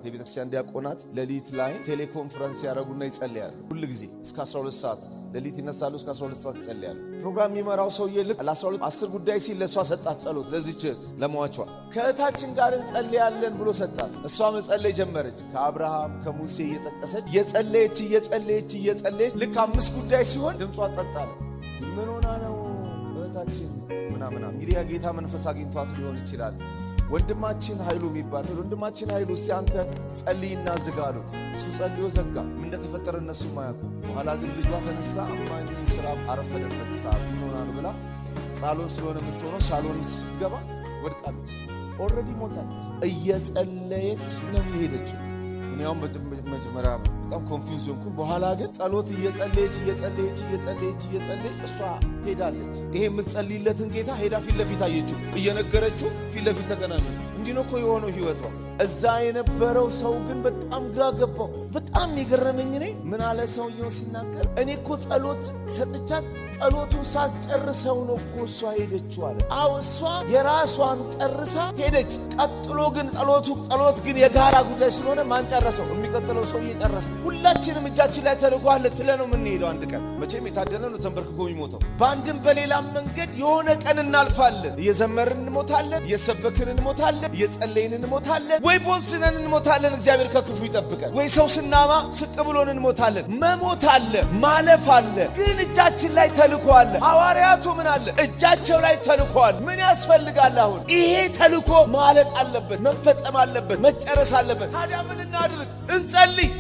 የቤተክርስቲያን ዲያቆናት ሌሊት ላይ ቴሌኮንፈረንስ ያደርጉና ይጸልያሉ። ሁሉ ጊዜ እስከ 12 ሰዓት ሌሊት ይነሳሉ፣ እስከ 12 ሰዓት ይጸልያሉ። ፕሮግራም የሚመራው ሰውዬ ልክ ለ12 10 ጉዳይ ሲል ለሷ ሰጣት ጸሎት። ለዚህች እህት ለሟቿ ከእህታችን ጋር እንጸልያለን ብሎ ሰጣት። እሷ መጸለይ ጀመረች። ከአብርሃም ከሙሴ እየጠቀሰች እየጸለየች ልክ 5 ጉዳይ ሲሆን ድምጿ ጸጥ አለ። ምን ሆና ነው እህታችን ምናምን? እንግዲህ የጌታ መንፈስ አግኝቷት ሊሆን ይችላል። ወንድማችን ኃይሉ የሚባል ወንድማችን ኃይሉ እስቲ አንተ ጸልይና ዝጋ አሉት። እሱ ጸልዮ ዘጋ። ምን እንደተፈጠረ እነሱ ማያውቁ። በኋላ ግን ልጇ ተነስታ አማኝ ስራ አረፈደበት ሰዓት ሆናል ብላ ሳሎን ስለሆነ የምትሆነው ሳሎን ስትገባ ወድቃለች። ኦልሬዲ ሞታለች። እየጸለየች ነው የሄደችው። እኛም በመጀመሪያ በጣም ኮንፊውዝ ሆንኩ። በኋላ ግን ጸሎት እየጸለየች እሷ ሄዳለች። ይሄ የምትጸልይለትን ጌታ ሄዳ ፊት ለፊት አየችው። እየነገረችው ፊት ለፊት ተገናኙ። እንዲህ ነው እኮ የሆነው ህይወቷ። እዛ የነበረው ሰው ግን በጣም ግራ ገባው። በጣም የገረመኝ እኔ ምን አለ ሰውየው ሲናገር፣ እኔ እኮ ጸሎት ሰጥቻት ጸሎቱን ሳትጨርሰው ነው እኮ እሷ ሄደችው አለ። አዎ እሷ የራሷን ጨርሳ ሄደች። ቀጥሎ ግን ጸሎት ግን የጋራ ጉዳይ ስለሆነ ማን ጨረሰው? የሚቀጥለው ሰው እየጨረሰ። ሁላችንም እጃችን ላይ ተልኮ አለ ትለን ነው የምንሄደው። አንድ ቀን መቼም የታደለ ነው ተንበርክኮ የሚሞተው። በአንድም በሌላም መንገድ የሆነ ቀን እናልፋለን። እየዘመርን እንሞታለን፣ እየሰበክን እንሞታለን፣ እየጸለይን እንሞታለን፣ ወይ ቦስነን እንሞታለን። እግዚአብሔር ከክፉ ይጠብቀን። ወይ ሰው ስናማ ስቅ ብሎን እንሞታለን። መሞት አለ፣ ማለፍ አለ። ግን እጃችን ላይ ተልኮ አለ። ሐዋርያቱ ምን አለ? እጃቸው ላይ ተልኮ አለ። ምን ያስፈልጋል? አሁን ይሄ ተልኮ ማለቅ አለበት፣ መፈጸም አለበት፣ መጨረስ አለበት። ታዲያ ምን እናድርግ? እንጸልይ።